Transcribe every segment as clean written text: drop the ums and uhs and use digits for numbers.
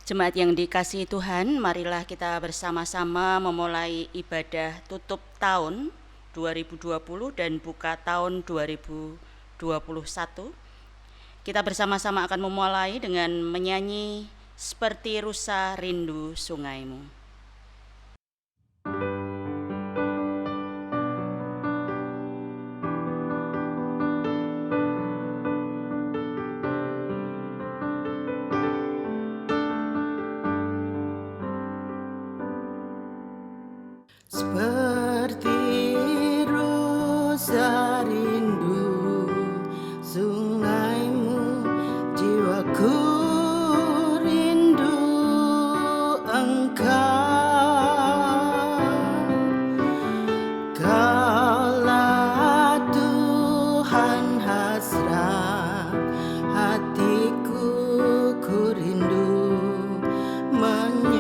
Jemaat yang dikasihi Tuhan, marilah kita bersama-sama memulai ibadah tutup tahun 2020 dan buka tahun 2021. Kita bersama-sama akan memulai dengan menyanyi Seperti Rusa Rindu Sungaimu. Seperti rusa rindu sungaimu, jiwaku rindu engkau. Kaulah Tuhan hasrat hatiku, ku rindu menyembahmu.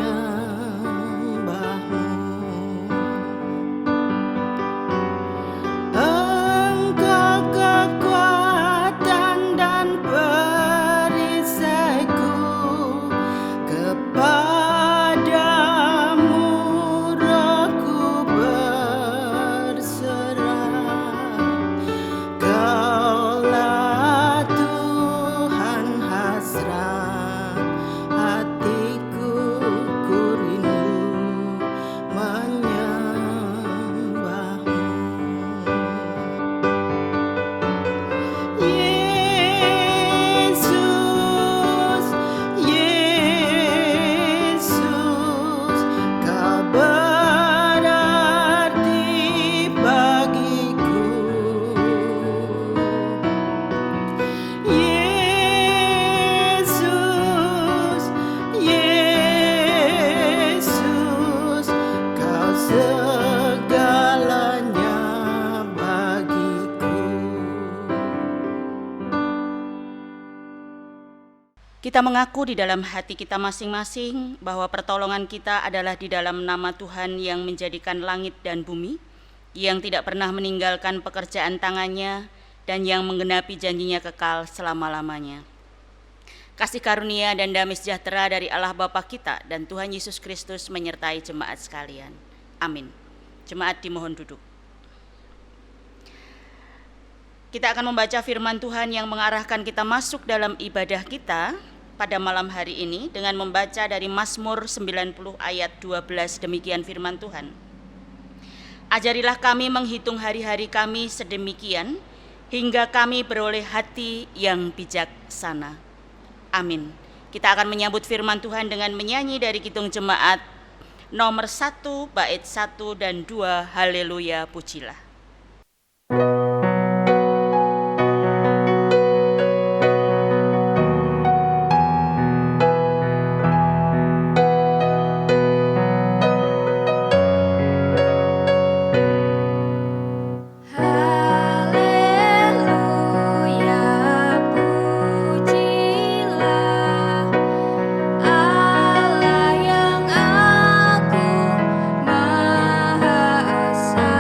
Engkau kekuatan dan perisaiku, kepadamu rohku berserah. Kaulah Tuhan hasrat hatiku, ku rindu menyembahmu. Yesus, Yesus, Kau berarti bagiku. Yesus, Yesus, Kau segalanya bagiku. Kita mengaku di dalam hati kita masing-masing bahwa pertolongan kita adalah di dalam nama Tuhan yang menjadikan langit dan bumi, yang tidak pernah meninggalkan pekerjaan tangannya, dan yang menggenapi janjinya kekal selama-lamanya. Kasih karunia dan damai sejahtera dari Allah Bapa kita dan Tuhan Yesus Kristus menyertai jemaat sekalian. Amin. Jemaat dimohon duduk. Kita akan membaca firman Tuhan yang mengarahkan kita masuk dalam ibadah kita pada malam hari ini dengan membaca dari Mazmur 90 ayat 12. Demikian firman Tuhan. Ajarilah kami menghitung hari-hari kami sedemikian, hingga kami beroleh hati yang bijaksana. Amin. Kita akan menyambut firman Tuhan dengan menyanyi dari Kidung Jemaat nomor 1 bait 1 dan 2, Haleluya pujilah. Haleluya, pujilah Allah yang agung maha esa.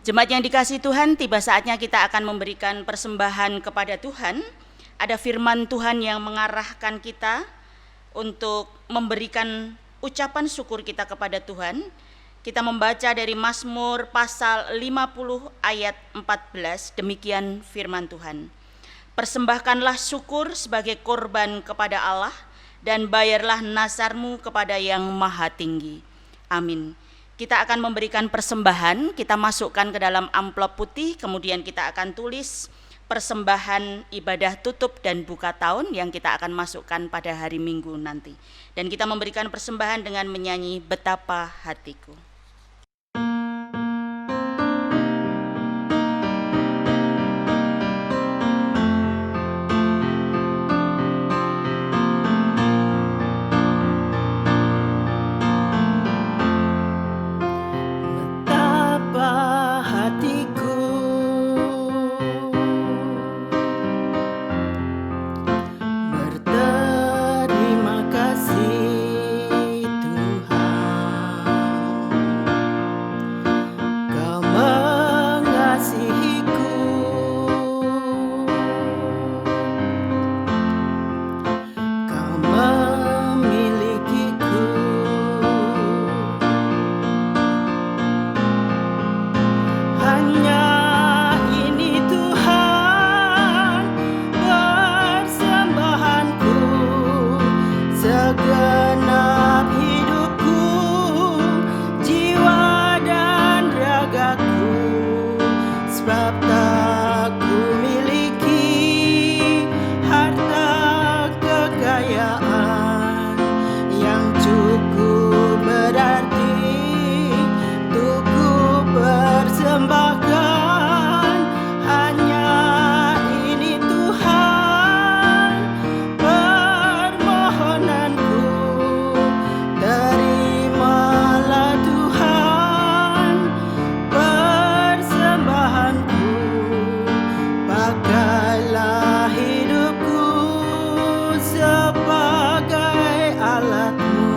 Jemaat yang dikasihi Tuhan, tiba saatnya kita akan memberikan persembahan kepada Tuhan. Ada firman Tuhan yang mengarahkan kita untuk memberikan ucapan syukur kita kepada Tuhan. Kita membaca dari Mazmur pasal 50 ayat 14, demikian firman Tuhan. Persembahkanlah syukur sebagai korban kepada Allah dan bayarlah nazarmu kepada Yang Maha Tinggi. Amin. Kita akan memberikan persembahan, kita masukkan ke dalam amplop putih, kemudian kita akan tulis persembahan ibadah tutup dan buka tahun yang kita akan masukkan pada hari Minggu nanti. Dan kita memberikan persembahan dengan menyanyi Betapa Hatiku. Betapa hatiku berterima kasih Tuhan, Kau mengasihiku, Kau memilikiku. Hanya ini Tuhan persembahanku, segenap hidupku, jiwa dan ragaku, sebab tak ku miliki harta kekayaan yang cukup berarti untuk ku persembahkan. Hanya ini Tuhan permohonanku, terimalah Tuhan persembahanku, pakailah hidupku sebagai alatmu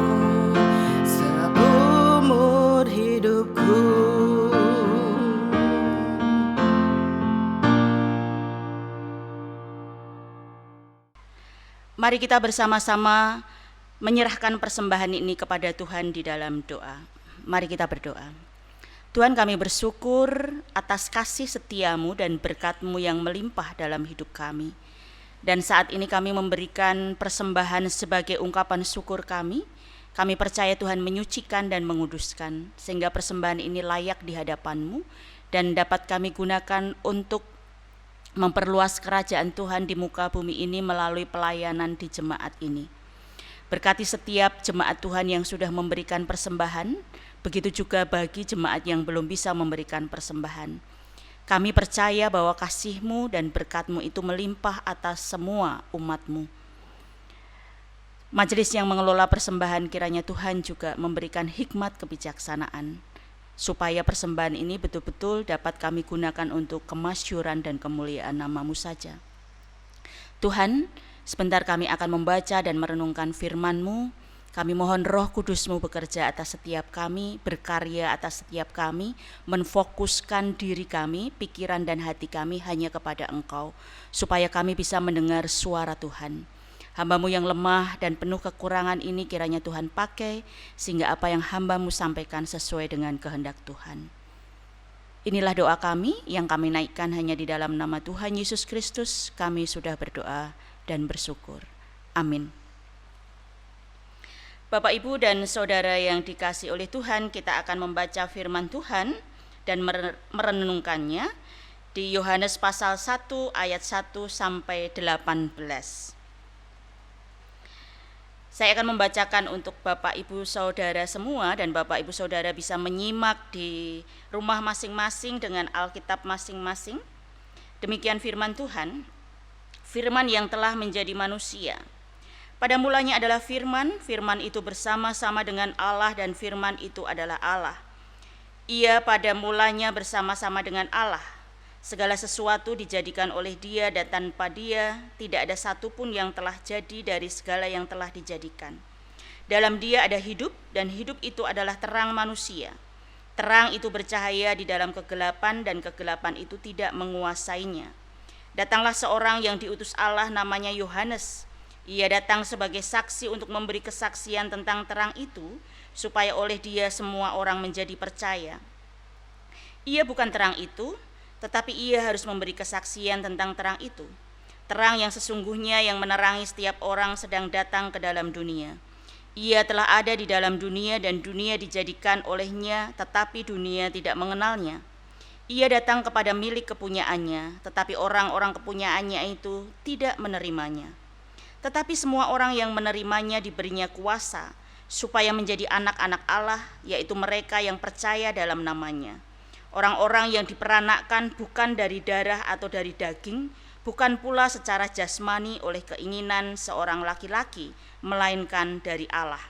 seumur hidupku. Mari kita bersama-sama menyerahkan persembahan ini kepada Tuhan di dalam doa. Mari kita berdoa. Tuhan, kami bersyukur atas kasih setiamu dan berkat-Mu yang melimpah dalam hidup kami. Dan saat ini kami memberikan persembahan sebagai ungkapan syukur kami. Kami percaya Tuhan menyucikan dan menguduskan, sehingga persembahan ini layak di hadapan-Mu dan dapat kami gunakan untuk memperluas kerajaan Tuhan di muka bumi ini melalui pelayanan di jemaat ini. Berkati setiap jemaat Tuhan yang sudah memberikan persembahan, begitu juga bagi jemaat yang belum bisa memberikan persembahan. Kami percaya bahwa kasih-Mu dan berkat-Mu itu melimpah atas semua umat-Mu. Majelis yang mengelola persembahan, kiranya Tuhan juga memberikan hikmat kebijaksanaan, supaya persembahan ini betul-betul dapat kami gunakan untuk kemasyuran dan kemuliaan nama-Mu saja. Tuhan, sebentar kami akan membaca dan merenungkan firman-Mu. Kami mohon Roh Kudus-Mu bekerja atas setiap kami, berkarya atas setiap kami, menfokuskan diri kami, pikiran dan hati kami hanya kepada Engkau, supaya kami bisa mendengar suara Tuhan. Hamba-Mu yang lemah dan penuh kekurangan ini kiranya Tuhan pakai, sehingga apa yang hamba-Mu sampaikan sesuai dengan kehendak Tuhan. Inilah doa kami yang kami naikkan hanya di dalam nama Tuhan Yesus Kristus. Kami sudah berdoa dan bersyukur. Amin. Bapak, Ibu, dan Saudara yang dikasihi oleh Tuhan, kita akan membaca firman Tuhan dan merenungkannya di Yohanes pasal 1 ayat 1 sampai 18. Saya akan membacakan untuk Bapak, Ibu, Saudara semua, dan Bapak, Ibu, Saudara bisa menyimak di rumah masing-masing dengan Alkitab masing-masing. Demikian firman Tuhan, firman yang telah menjadi manusia. Pada mulanya adalah firman, firman itu bersama-sama dengan Allah dan firman itu adalah Allah. Ia pada mulanya bersama-sama dengan Allah. Segala sesuatu dijadikan oleh Dia dan tanpa Dia tidak ada satupun yang telah jadi dari segala yang telah dijadikan. Dalam Dia ada hidup dan hidup itu adalah terang manusia. Terang itu bercahaya di dalam kegelapan dan kegelapan itu tidak menguasainya. Datanglah seorang yang diutus Allah namanya Yohanes. Ia datang sebagai saksi untuk memberi kesaksian tentang terang itu, supaya oleh dia semua orang menjadi percaya. Ia bukan terang itu, tetapi ia harus memberi kesaksian tentang terang itu. Terang yang sesungguhnya yang menerangi setiap orang sedang datang ke dalam dunia. Ia telah ada di dalam dunia dan dunia dijadikan olehnya, tetapi dunia tidak mengenalnya. Ia datang kepada milik kepunyaannya, tetapi orang-orang kepunyaannya itu tidak menerimanya. Tetapi semua orang yang menerimanya diberinya kuasa, supaya menjadi anak-anak Allah, yaitu mereka yang percaya dalam namanya. Orang-orang yang diperanakkan bukan dari darah atau dari daging, bukan pula secara jasmani oleh keinginan seorang laki-laki, melainkan dari Allah.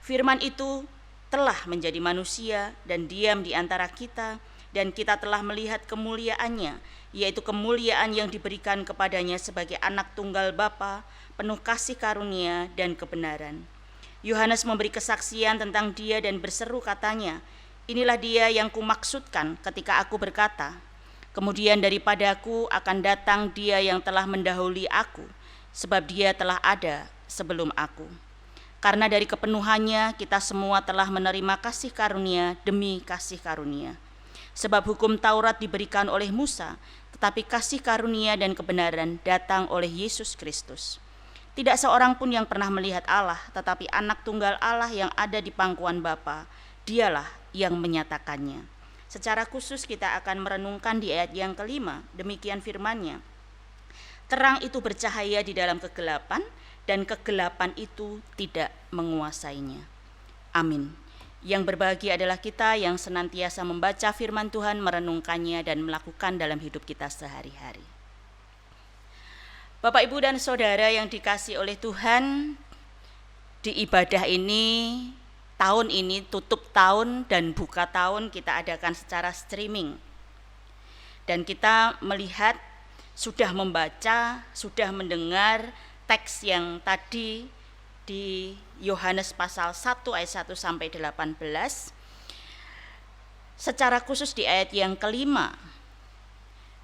Firman itu telah menjadi manusia dan diam di antara kita, dan kita telah melihat kemuliaannya, yaitu kemuliaan yang diberikan kepadanya sebagai anak tunggal Bapa, penuh kasih karunia dan kebenaran. Yohanes memberi kesaksian tentang dia dan berseru katanya, "Inilah dia yang kumaksudkan ketika aku berkata, kemudian daripadaku akan datang dia yang telah mendahului aku, sebab dia telah ada sebelum aku." Karena dari kepenuhannya kita semua telah menerima kasih karunia demi kasih karunia. Sebab hukum Taurat diberikan oleh Musa, tetapi kasih karunia dan kebenaran datang oleh Yesus Kristus. Tidak seorang pun yang pernah melihat Allah, tetapi anak tunggal Allah yang ada di pangkuan Bapa, dialah yang menyatakannya. Secara khusus kita akan merenungkan di ayat yang kelima, demikian firman-Nya. Terang itu bercahaya di dalam kegelapan, dan kegelapan itu tidak menguasainya. Amin. Yang berbahagia adalah kita yang senantiasa membaca firman Tuhan, merenungkannya, dan melakukan dalam hidup kita sehari-hari. Bapak, Ibu, dan Saudara yang dikasihi oleh Tuhan, di ibadah ini, tahun ini tutup tahun dan buka tahun kita adakan secara streaming. Dan kita melihat, sudah membaca, sudah mendengar teks yang tadi di Yohanes pasal 1 ayat 1 sampai 18. Secara khusus di ayat yang kelima,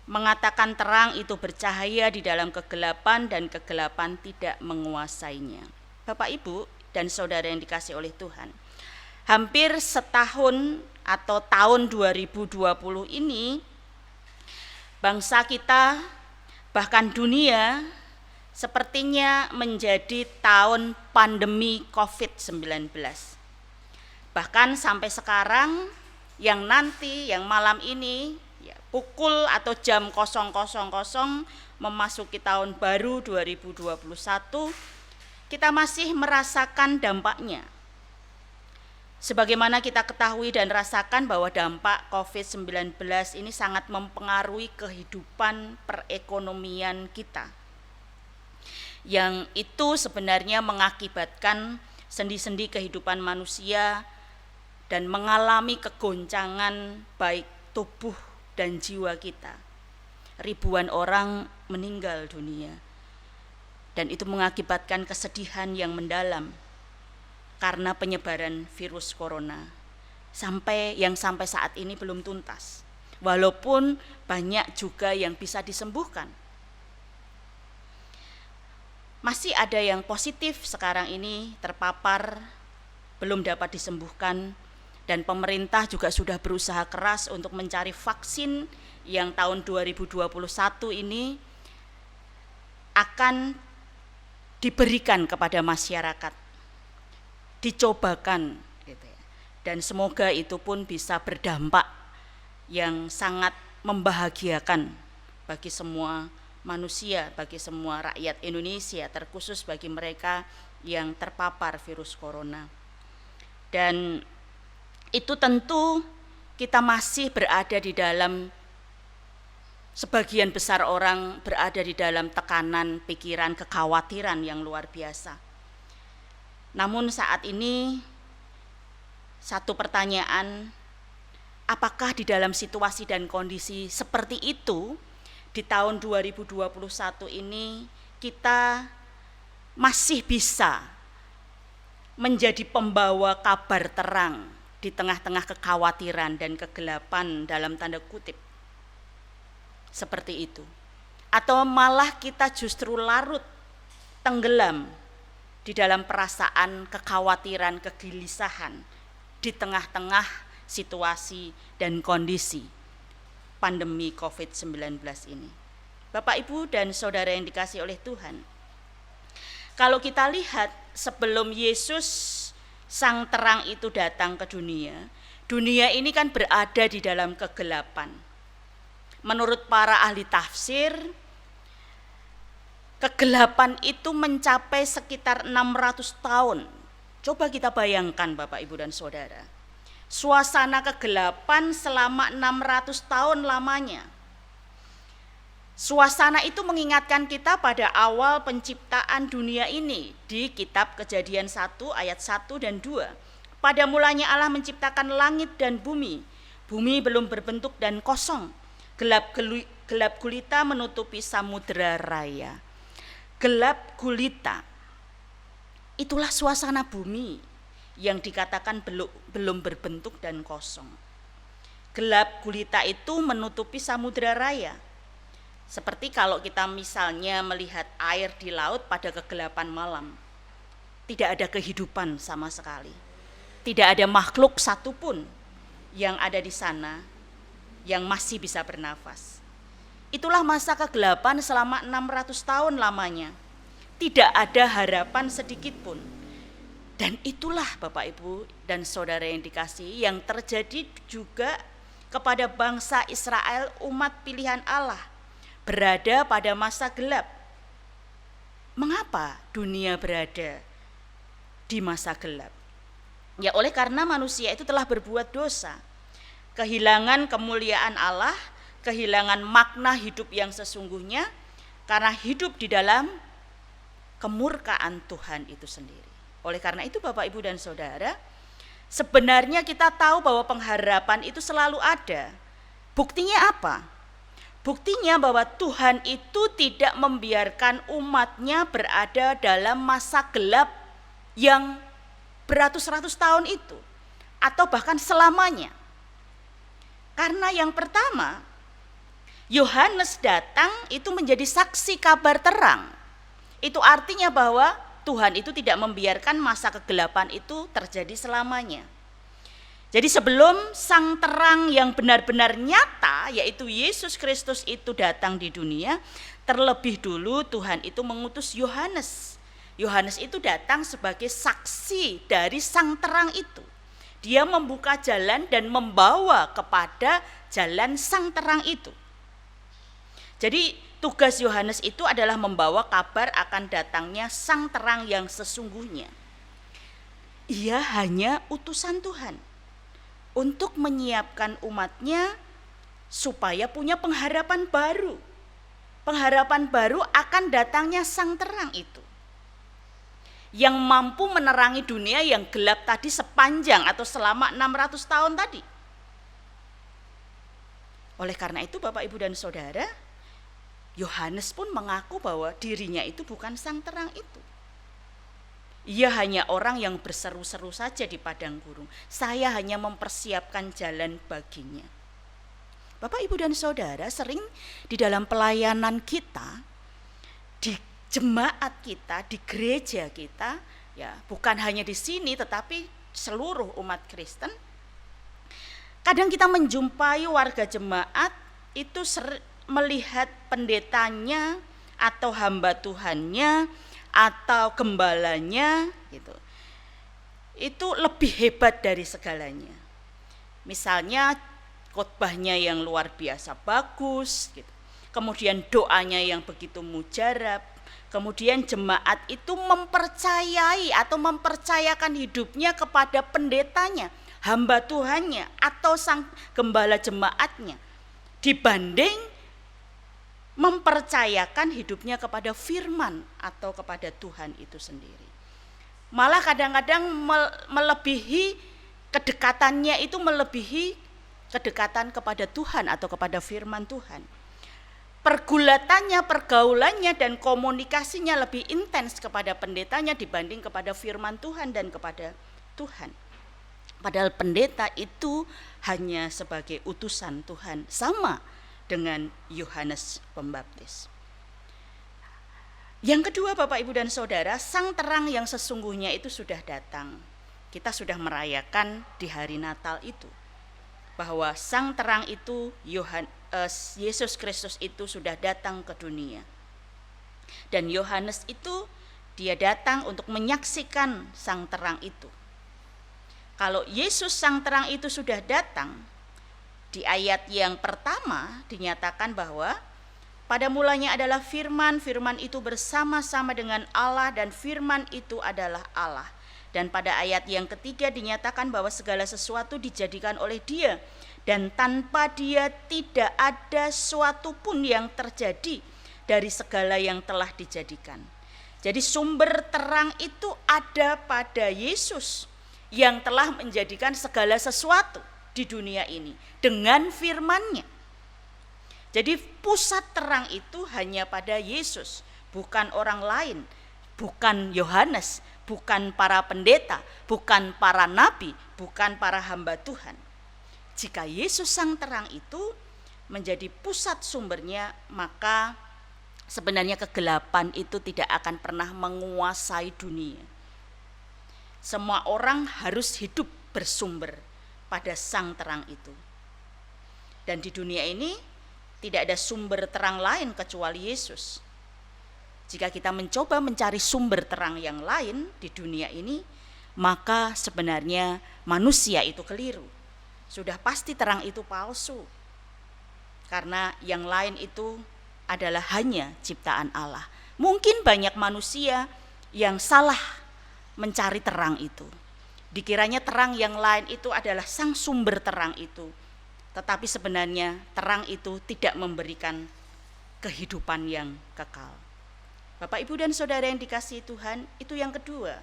mengatakan terang itu bercahaya di dalam kegelapan dan kegelapan tidak menguasainya. Bapak, Ibu, dan Saudara yang dikasihi oleh Tuhan, hampir setahun atau tahun 2020 ini, bangsa kita bahkan dunia sepertinya menjadi tahun pandemi COVID-19. Bahkan sampai sekarang yang nanti, yang malam ini, ya, pukul atau jam 00.00 memasuki tahun baru 2021, kita masih merasakan dampaknya. Sebagaimana kita ketahui dan rasakan bahwa dampak COVID-19 ini sangat mempengaruhi kehidupan perekonomian kita, yang itu sebenarnya mengakibatkan sendi-sendi kehidupan manusia dan mengalami kegoncangan baik tubuh dan jiwa kita. Ribuan orang meninggal dunia, dan itu mengakibatkan kesedihan yang mendalam karena penyebaran virus corona sampai saat ini belum tuntas, walaupun banyak juga yang bisa disembuhkan. Masih ada yang positif sekarang ini terpapar, belum dapat disembuhkan, dan pemerintah juga sudah berusaha keras untuk mencari vaksin yang tahun 2021 ini akan diberikan kepada masyarakat, dicobakan gitu ya. Dan semoga itu pun bisa berdampak yang sangat membahagiakan bagi semua manusia, bagi semua rakyat Indonesia, terkhusus bagi mereka yang terpapar virus corona. Dan itu tentu kita masih berada di dalam, sebagian besar orang berada di dalam tekanan pikiran, kekhawatiran yang luar biasa. Namun saat ini satu pertanyaan, apakah di dalam situasi dan kondisi seperti itu di tahun 2021 ini kita masih bisa menjadi pembawa kabar terang di tengah-tengah kekhawatiran dan kegelapan dalam tanda kutip. Seperti itu. Atau malah kita justru larut, tenggelam di dalam perasaan kekhawatiran, kegelisahan di tengah-tengah situasi dan kondisi pandemi COVID-19 ini. Bapak, Ibu, dan saudara yang dikasihi oleh Tuhan, kalau kita lihat sebelum Yesus Sang Terang itu datang ke dunia, dunia ini kan berada di dalam kegelapan. Menurut para ahli tafsir, kegelapan itu mencapai sekitar 600 tahun. Coba kita bayangkan Bapak, Ibu, dan saudara. Suasana kegelapan selama 600 tahun lamanya. Suasana itu mengingatkan kita pada awal penciptaan dunia ini di kitab Kejadian 1 ayat 1 dan 2. Pada mulanya Allah menciptakan langit dan bumi. Bumi belum berbentuk dan kosong. Gelap gulita menutupi samudera raya. Gelap gulita. Itulah suasana bumi yang dikatakan belum berbentuk dan kosong. Gelap gulita itu menutupi samudera raya. Seperti kalau kita misalnya melihat air di laut pada kegelapan malam. Tidak ada kehidupan sama sekali. Tidak ada makhluk satupun yang ada di sana yang masih bisa bernafas. Itulah masa kegelapan selama 600 tahun lamanya. Tidak ada harapan sedikit pun. Dan itulah Bapak, Ibu, dan saudara yang dikasihi yang terjadi juga kepada bangsa Israel, umat pilihan Allah, berada pada masa gelap. Mengapa dunia berada di masa gelap? Ya, oleh karena manusia itu telah berbuat dosa, kehilangan kemuliaan Allah, kehilangan makna hidup yang sesungguhnya karena hidup di dalam kemurkaan Tuhan itu sendiri. Oleh karena itu Bapak, Ibu, dan saudara, sebenarnya kita tahu bahwa pengharapan itu selalu ada. Buktinya apa? Buktinya bahwa Tuhan itu tidak membiarkan umatnya berada dalam masa gelap yang beratus-ratus tahun itu, atau bahkan selamanya. Karena yang pertama, Yohanes datang itu menjadi saksi kabar terang. Itu artinya bahwa Tuhan itu tidak membiarkan masa kegelapan itu terjadi selamanya. Jadi sebelum Sang Terang yang benar-benar nyata, yaitu Yesus Kristus itu datang di dunia, terlebih dulu Tuhan itu mengutus Yohanes. Yohanes itu datang sebagai saksi dari Sang Terang itu. Dia membuka jalan dan membawa kepada jalan Sang Terang itu. Jadi tugas Yohanes itu adalah membawa kabar akan datangnya Sang Terang yang sesungguhnya. Ia hanya utusan Tuhan untuk menyiapkan umatnya supaya punya pengharapan baru. Pengharapan baru akan datangnya Sang Terang itu, yang mampu menerangi dunia yang gelap tadi sepanjang atau selama 600 tahun tadi. Oleh karena itu Bapak, Ibu, dan saudara, Yohanes pun mengaku bahwa dirinya itu bukan Sang Terang itu. Ia hanya orang yang berseru-seru saja di padang gurun. Saya hanya mempersiapkan jalan baginya. Bapak, Ibu, dan saudara, sering di dalam pelayanan kita, di jemaat kita, di gereja kita, ya bukan hanya di sini tetapi seluruh umat Kristen, kadang kita menjumpai warga jemaat itu melihat pendetanya atau hamba Tuhannya atau gembalanya gitu, itu lebih hebat dari segalanya. Misalnya khotbahnya yang luar biasa bagus gitu. Kemudian doanya yang begitu mujarab. Kemudian jemaat itu mempercayai atau mempercayakan hidupnya kepada pendetanya, hamba Tuhannya atau sang gembala jemaatnya, dibanding mempercayakan hidupnya kepada firman atau kepada Tuhan itu sendiri. Malah kadang-kadang melebihi kedekatannya itu, melebihi kedekatan kepada Tuhan atau kepada firman Tuhan. Pergulatannya, pergaulannya, dan komunikasinya lebih intens kepada pendetanya dibanding kepada firman Tuhan dan kepada Tuhan. Padahal pendeta itu hanya sebagai utusan Tuhan, sama dengan Yohanes Pembaptis. Yang kedua, Bapak, Ibu, dan Saudara, sang terang yang sesungguhnya itu sudah datang. Kita sudah merayakan di hari Natal itu, bahwa sang terang itu, Yesus Kristus itu sudah datang ke dunia. Dan Yohanes itu, dia datang untuk menyaksikan sang terang itu. Kalau Yesus sang terang itu sudah datang, di ayat yang pertama dinyatakan bahwa pada mulanya adalah firman, firman itu bersama-sama dengan Allah dan firman itu adalah Allah. Dan pada ayat yang ketiga dinyatakan bahwa segala sesuatu dijadikan oleh Dia dan tanpa Dia tidak ada suatu pun yang terjadi dari segala yang telah dijadikan. Jadi sumber terang itu ada pada Yesus yang telah menjadikan segala sesuatu di dunia ini dengan firman-Nya. Jadi pusat terang itu hanya pada Yesus, bukan orang lain, bukan Yohanes, bukan para pendeta, bukan para nabi, bukan para hamba Tuhan. Jika Yesus sang terang itu menjadi pusat sumbernya, maka sebenarnya kegelapan itu tidak akan pernah menguasai dunia. Semua orang harus hidup bersumber pada sang terang itu. Dan di dunia ini tidak ada sumber terang lain kecuali Yesus. Jika kita mencoba mencari sumber terang yang lain di dunia ini, maka sebenarnya manusia itu keliru. Sudah pasti terang itu palsu. Karena yang lain itu adalah hanya ciptaan Allah. Mungkin banyak manusia yang salah mencari terang itu. Dikiranya terang yang lain itu adalah sang sumber terang itu. Tetapi sebenarnya terang itu tidak memberikan kehidupan yang kekal. Bapak, Ibu, dan Saudara yang dikasihi Tuhan, itu yang kedua.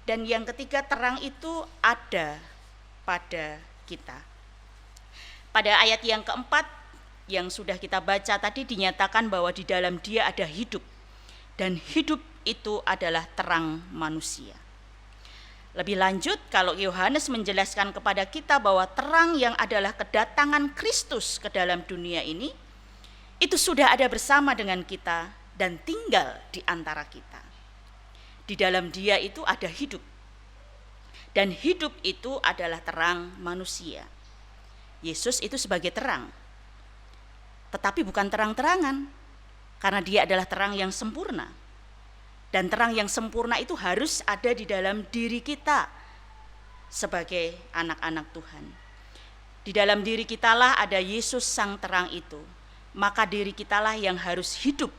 Dan yang ketiga, terang itu ada pada kita. Pada ayat yang keempat yang sudah kita baca tadi dinyatakan bahwa di dalam Dia ada hidup. Dan hidup itu adalah terang manusia. Lebih lanjut, kalau Yohanes menjelaskan kepada kita bahwa terang yang adalah kedatangan Kristus ke dalam dunia ini, itu sudah ada bersama dengan kita dan tinggal di antara kita. Di dalam Dia itu ada hidup. Dan hidup itu adalah terang manusia. Yesus itu sebagai terang. Tetapi bukan terang-terangan, karena Dia adalah terang yang sempurna. Dan terang yang sempurna itu harus ada di dalam diri kita sebagai anak-anak Tuhan. Di dalam diri kitalah ada Yesus sang terang itu. Maka diri kitalah yang harus hidup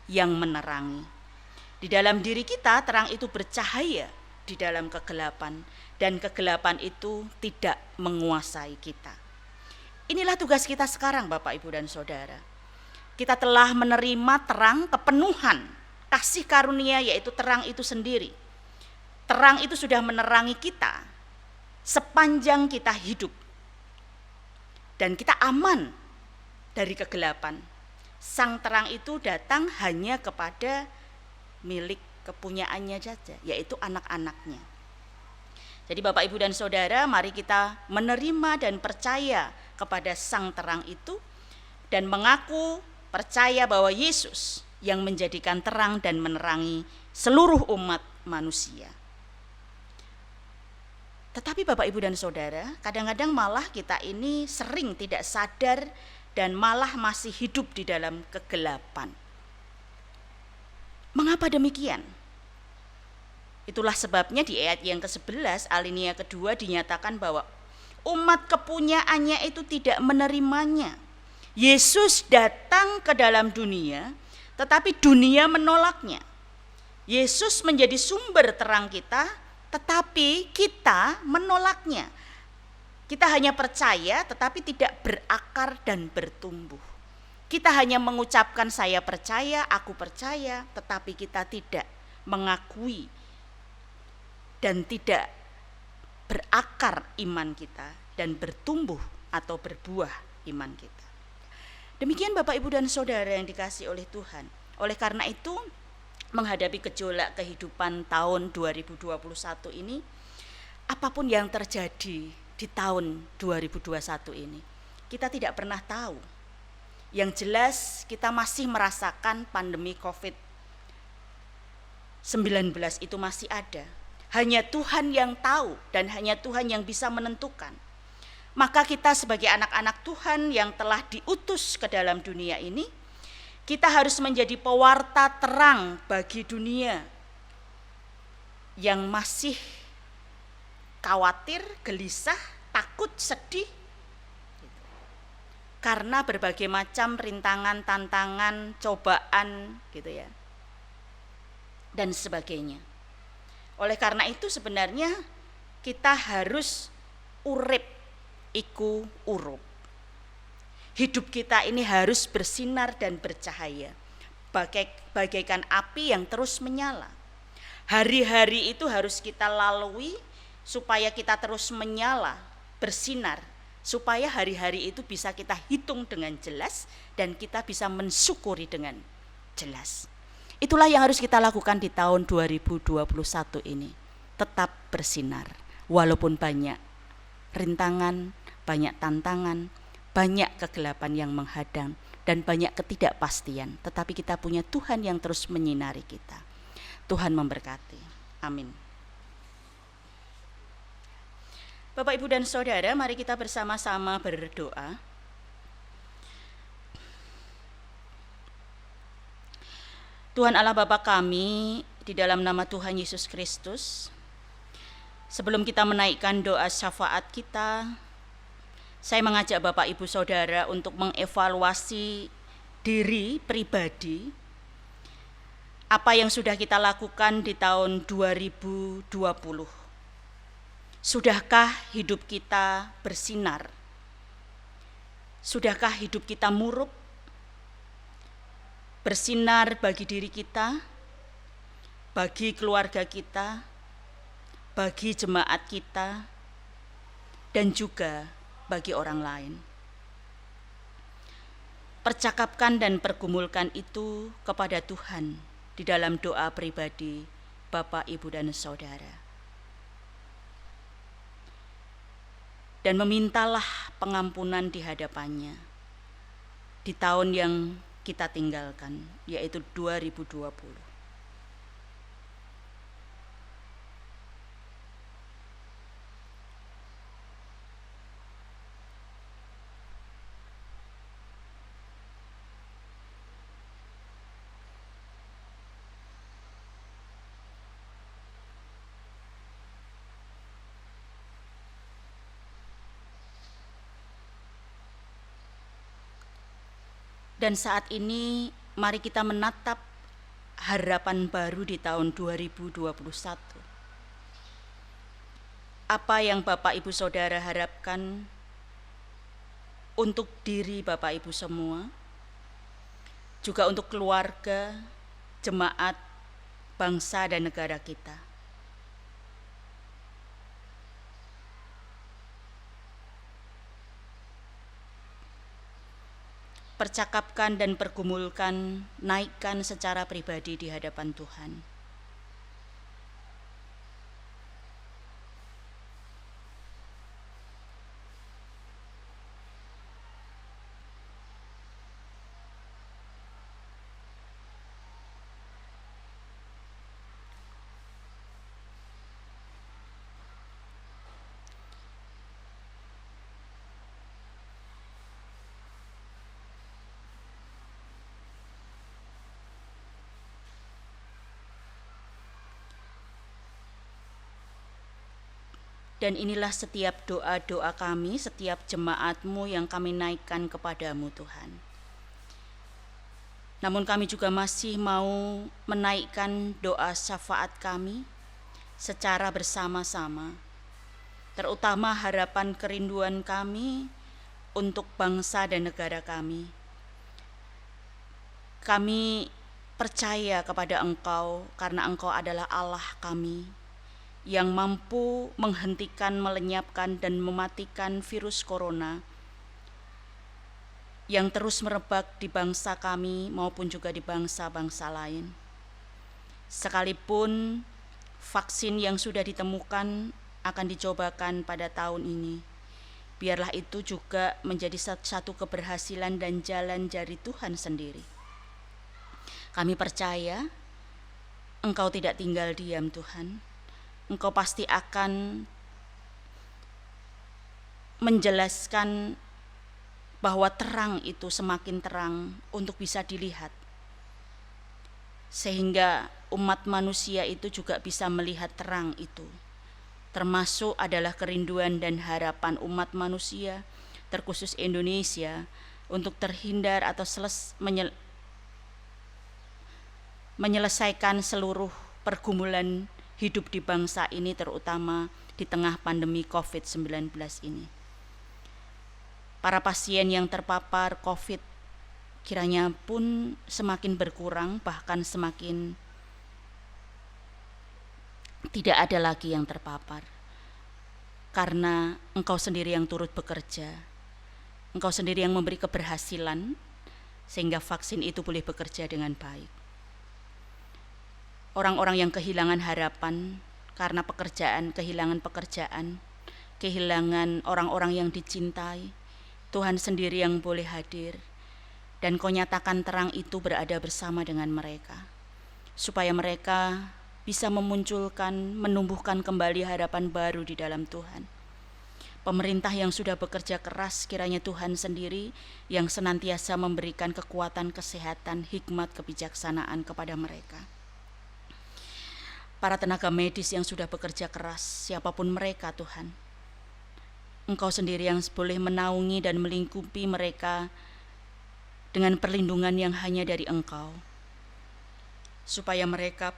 yang menerangi. Di dalam diri kita terang itu bercahaya di dalam kegelapan. Dan kegelapan itu tidak menguasai kita. Inilah tugas kita sekarang, Bapak, Ibu, dan Saudara. Kita telah menerima terang kepenuhan kasih karunia, yaitu terang itu sendiri. Terang itu sudah menerangi kita sepanjang kita hidup. Dan kita aman dari kegelapan. Sang terang itu datang hanya kepada milik kepunyaannya saja, yaitu anak-anaknya. Jadi Bapak, Ibu, dan Saudara, mari kita menerima dan percaya kepada sang terang itu dan mengaku percaya bahwa Yesus yang menjadikan terang dan menerangi seluruh umat manusia. Tetapi Bapak, Ibu, dan Saudara, kadang-kadang malah kita ini sering tidak sadar dan malah masih hidup di dalam kegelapan. Mengapa demikian? Itulah sebabnya di ayat yang ke-11 alinea kedua dinyatakan bahwa umat kepunyaannya itu tidak menerimanya. Yesus datang ke dalam dunia, tetapi dunia menolaknya. Yesus menjadi sumber terang kita, tetapi kita menolaknya. Kita hanya percaya, tetapi tidak berakar dan bertumbuh. Kita hanya mengucapkan saya percaya, aku percaya, tetapi kita tidak mengakui dan tidak berakar iman kita dan bertumbuh atau berbuah iman kita. Demikian Bapak, Ibu, dan Saudara yang dikasihi oleh Tuhan. Oleh karena itu, menghadapi gejolak kehidupan tahun 2021 ini, apapun yang terjadi di tahun 2021 ini, kita tidak pernah tahu. Yang jelas kita masih merasakan pandemi COVID-19 itu masih ada. Hanya Tuhan yang tahu dan hanya Tuhan yang bisa menentukan. Maka kita sebagai anak-anak Tuhan yang telah diutus ke dalam dunia ini, kita harus menjadi pewarta terang bagi dunia yang masih khawatir, gelisah, takut, sedih, karena berbagai macam rintangan, tantangan, cobaan gitu ya, dan sebagainya. Oleh karena itu sebenarnya kita harus urip iku urup. Hidup kita ini harus bersinar dan bercahaya, bagaikan api yang terus menyala. Hari-hari itu harus kita lalui supaya kita terus menyala, bersinar, supaya hari-hari itu bisa kita hitung dengan jelas dan kita bisa mensyukuri dengan jelas. Itulah yang harus kita lakukan di tahun 2021 ini. Tetap bersinar, walaupun banyak rintangan, banyak tantangan, banyak kegelapan yang menghadang, dan banyak ketidakpastian. Tetapi kita punya Tuhan yang terus menyinari kita. Tuhan memberkati. Amin. Bapak, Ibu, dan Saudara, mari kita bersama-sama berdoa. Tuhan Allah Bapa kami, di dalam nama Tuhan Yesus Kristus, sebelum kita menaikkan doa syafaat kita, saya mengajak Bapak Ibu Saudara untuk mengevaluasi diri pribadi, apa yang sudah kita lakukan di tahun 2020. Sudahkah hidup kita bersinar? Sudahkah hidup kita murub? Bersinar bagi diri kita, bagi keluarga kita, bagi jemaat kita, dan juga bagi orang lain. Percakapkan dan pergumulkan itu kepada Tuhan di dalam doa pribadi Bapak, Ibu, dan Saudara. Dan memintalah pengampunan di hadapannya di tahun yang kita tinggalkan, yaitu 2020. Dan saat ini mari kita menatap harapan baru di tahun 2021. Apa yang Bapak Ibu Saudara harapkan untuk diri Bapak Ibu semua, juga untuk keluarga, jemaat, bangsa dan negara kita. Percakapkan dan pergumulkan, naikkan secara pribadi di hadapan Tuhan. Dan inilah setiap doa-doa kami, setiap jemaat-Mu yang kami naikkan kepadamu Tuhan. Namun kami juga masih mau menaikkan doa syafaat kami secara bersama-sama, terutama harapan kerinduan kami untuk bangsa dan negara kami. Kami percaya kepada Engkau karena Engkau adalah Allah kami, yang mampu menghentikan, melenyapkan, dan mematikan virus corona yang terus merebak di bangsa kami maupun juga di bangsa-bangsa lain. Sekalipun vaksin yang sudah ditemukan akan dicobakan pada tahun ini. Biarlah itu juga menjadi satu keberhasilan dan jalan dari Tuhan sendiri. Kami percaya Engkau tidak tinggal diam, Tuhan. Engkau pasti akan menjelaskan bahwa terang itu semakin terang untuk bisa dilihat, sehingga umat manusia itu juga bisa melihat terang itu. Termasuk adalah kerinduan dan harapan umat manusia, terkhusus Indonesia, untuk terhindar atau menyelesaikan seluruh pergumulan hidup di bangsa ini, terutama di tengah pandemi COVID-19 ini. Para pasien yang terpapar COVID kiranya pun semakin berkurang, bahkan semakin tidak ada lagi yang terpapar. Karena Engkau sendiri yang turut bekerja, Engkau sendiri yang memberi keberhasilan, sehingga vaksin itu boleh bekerja dengan baik. Orang-orang yang kehilangan harapan karena kehilangan pekerjaan, kehilangan orang-orang yang dicintai, Tuhan sendiri yang boleh hadir, dan Kau nyatakan terang itu berada bersama dengan mereka, supaya mereka bisa menumbuhkan kembali harapan baru di dalam Tuhan. Pemerintah yang sudah bekerja keras, kiranya Tuhan sendiri yang senantiasa memberikan kekuatan, kesehatan, hikmat, kebijaksanaan kepada mereka. Para tenaga medis yang sudah bekerja keras, siapapun mereka, Tuhan, Engkau sendiri yang boleh menaungi dan melingkupi mereka dengan perlindungan yang hanya dari Engkau, supaya mereka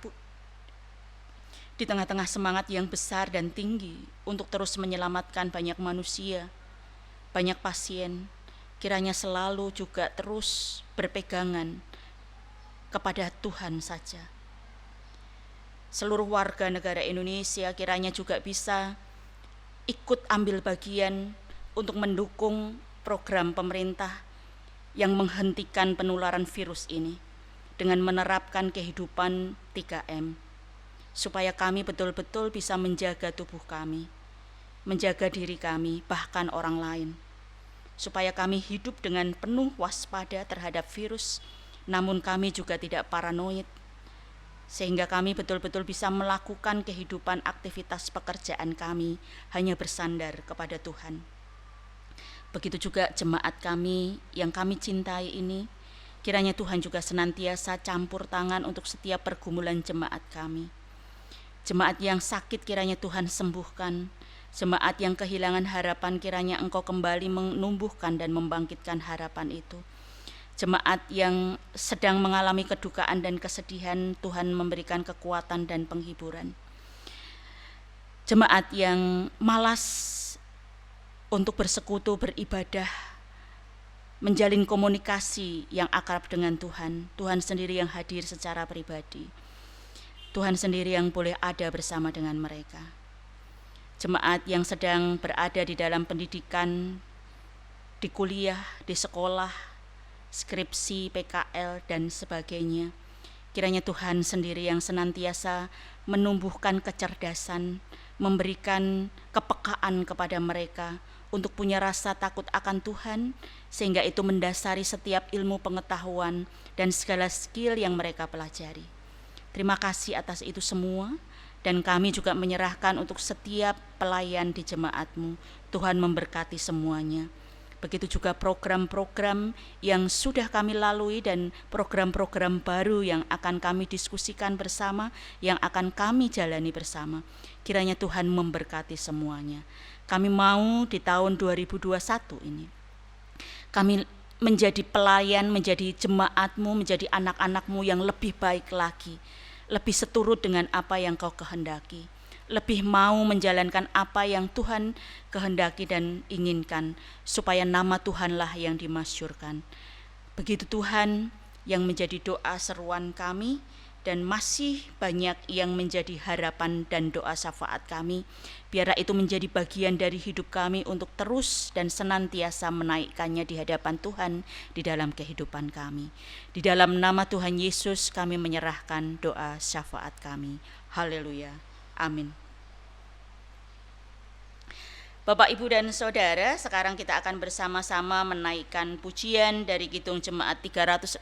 di tengah-tengah semangat yang besar dan tinggi untuk terus menyelamatkan banyak manusia, banyak pasien, kiranya selalu juga terus berpegangan kepada Tuhan saja. Seluruh warga negara Indonesia kiranya juga bisa ikut ambil bagian untuk mendukung program pemerintah yang menghentikan penularan virus ini dengan menerapkan kehidupan 3M, supaya kami betul-betul bisa menjaga tubuh kami, menjaga diri kami, bahkan orang lain, supaya kami hidup dengan penuh waspada terhadap virus, namun kami juga tidak paranoid, sehingga kami betul-betul bisa melakukan kehidupan aktivitas pekerjaan kami hanya bersandar kepada Tuhan. Begitu juga jemaat kami yang kami cintai ini, kiranya Tuhan juga senantiasa campur tangan untuk setiap pergumulan jemaat kami. Jemaat yang sakit kiranya Tuhan sembuhkan, jemaat yang kehilangan harapan kiranya Engkau kembali menumbuhkan dan membangkitkan harapan itu. Jemaat yang sedang mengalami kedukaan dan kesedihan, Tuhan memberikan kekuatan dan penghiburan. Jemaat yang malas untuk bersekutu, beribadah, menjalin komunikasi yang akrab dengan Tuhan, Tuhan sendiri yang hadir secara pribadi. Tuhan sendiri yang boleh ada bersama dengan mereka. Jemaat yang sedang berada di dalam pendidikan, di kuliah, di sekolah, skripsi, PKL, dan sebagainya. Kiranya Tuhan sendiri yang senantiasa menumbuhkan kecerdasan, memberikan kepekaan kepada mereka untuk punya rasa takut akan Tuhan, sehingga itu mendasari setiap ilmu pengetahuan dan segala skill yang mereka pelajari. Terima kasih atas itu semua, dan kami juga menyerahkan untuk setiap pelayan di jemaat-Mu. Tuhan memberkati semuanya. Begitu juga program-program yang sudah kami lalui dan program-program baru yang akan kami diskusikan bersama, yang akan kami jalani bersama. Kiranya Tuhan memberkati semuanya. Kami mau di tahun 2021 ini, kami menjadi pelayan, menjadi jemaat-Mu, menjadi anak-anak-Mu yang lebih baik lagi, lebih seturut dengan apa yang Kau kehendaki, lebih mau menjalankan apa yang Tuhan kehendaki dan inginkan, supaya nama Tuhanlah yang dimasyurkan. Begitu Tuhan yang menjadi doa seruan kami, dan masih banyak yang menjadi harapan dan doa syafaat kami. Biarlah itu menjadi bagian dari hidup kami untuk terus dan senantiasa menaikkannya di hadapan Tuhan di dalam kehidupan kami. Di dalam nama Tuhan Yesus kami menyerahkan doa syafaat kami. Haleluya. Amin. Bapak, Ibu, dan Saudara, sekarang kita akan bersama-sama menaikkan pujian dari Kidung Jemaat 369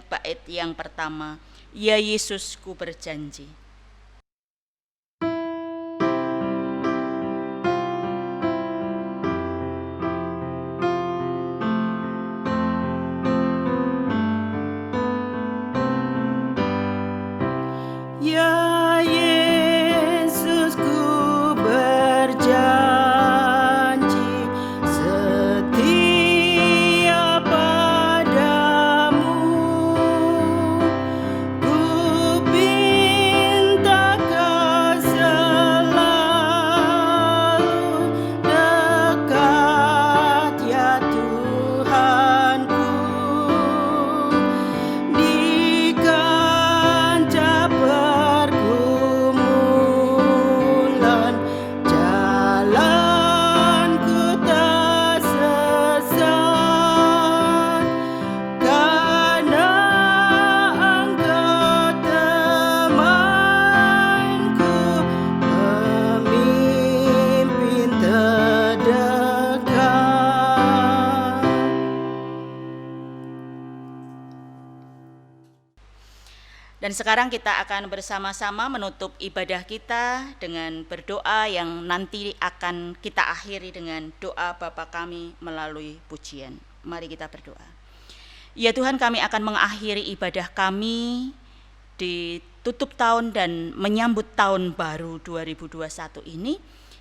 bait yang pertama, Ya Yesus ku berjanji. Ya Yesus ku berjanji setia padamu. Ku pinta kau selalu dekat ya Tuhanku. Di kancah pergumulan jalanku tak sesat, karena Engkau temanku, pemimpin terdekat. Dan sekarang kita akan bersama-sama menutup ibadah kita dengan berdoa yang nanti akan kita akhiri dengan doa Bapa kami melalui pujian. Mari kita berdoa. Ya Tuhan, kami akan mengakhiri ibadah kami di tutup tahun dan menyambut tahun baru 2021 ini.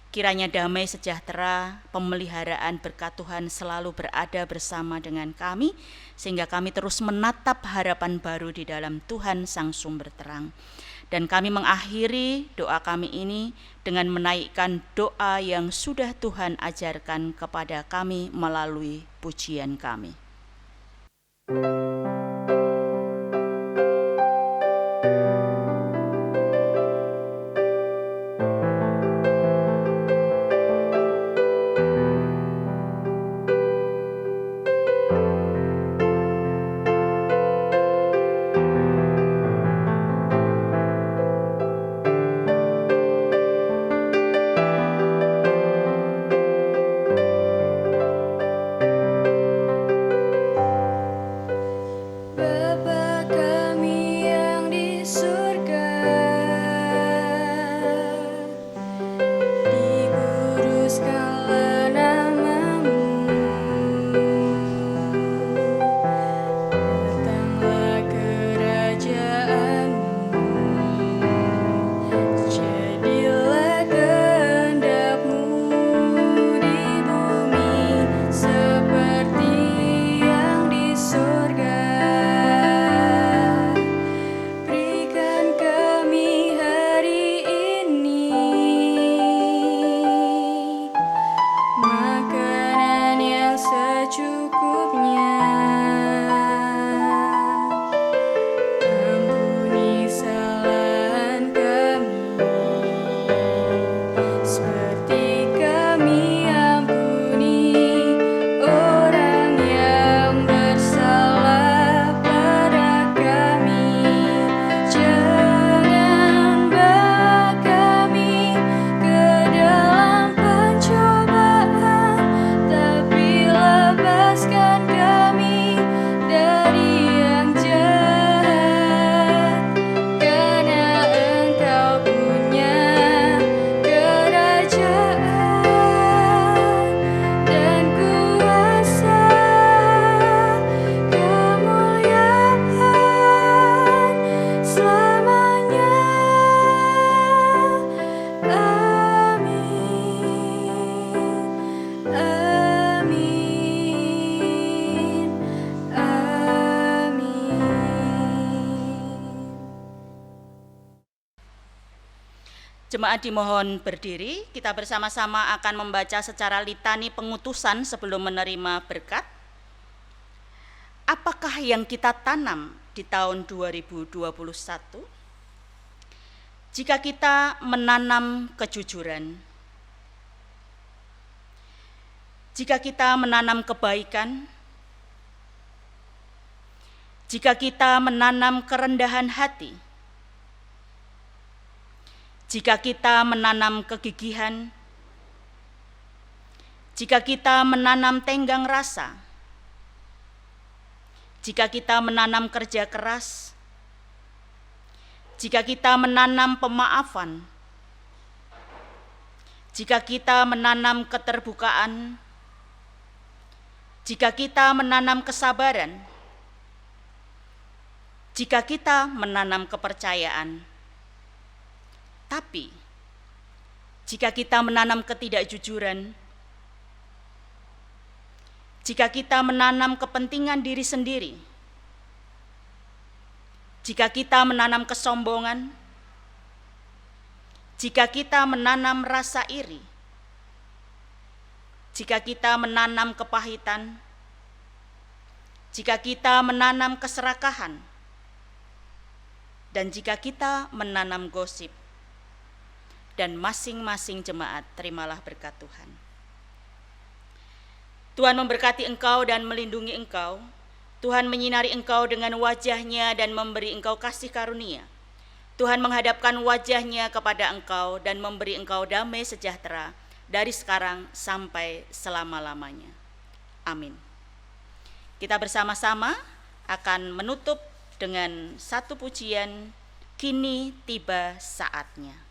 Kiranya damai sejahtera, pemeliharaan berkat Tuhan selalu berada bersama dengan kami, sehingga kami terus menatap harapan baru di dalam Tuhan Sang Sumber Terang. Dan kami mengakhiri doa kami ini dengan menaikkan doa yang sudah Tuhan ajarkan kepada kami melalui pujian kami. Jemaat dimohon berdiri, kita bersama-sama akan membaca secara litani pengutusan sebelum menerima berkat. Apakah yang kita tanam di tahun 2021? Jika kita menanam kejujuran, jika kita menanam kebaikan, jika kita menanam kerendahan hati, jika kita menanam kegigihan, jika kita menanam tenggang rasa, jika kita menanam kerja keras, jika kita menanam pemaafan, jika kita menanam keterbukaan, jika kita menanam kesabaran, jika kita menanam kepercayaan, tapi jika kita menanam ketidakjujuran, jika kita menanam kepentingan diri sendiri, jika kita menanam kesombongan, jika kita menanam rasa iri, jika kita menanam kepahitan, jika kita menanam keserakahan, dan jika kita menanam gosip, dan masing-masing jemaat terimalah berkat Tuhan. Tuhan memberkati engkau dan melindungi engkau. Tuhan menyinari engkau dengan wajah-Nya dan memberi engkau kasih karunia. Tuhan menghadapkan wajah-Nya kepada engkau dan memberi engkau damai sejahtera dari sekarang sampai selama-lamanya. Amin. Kita bersama-sama akan menutup dengan satu pujian, Kini Tiba Saatnya.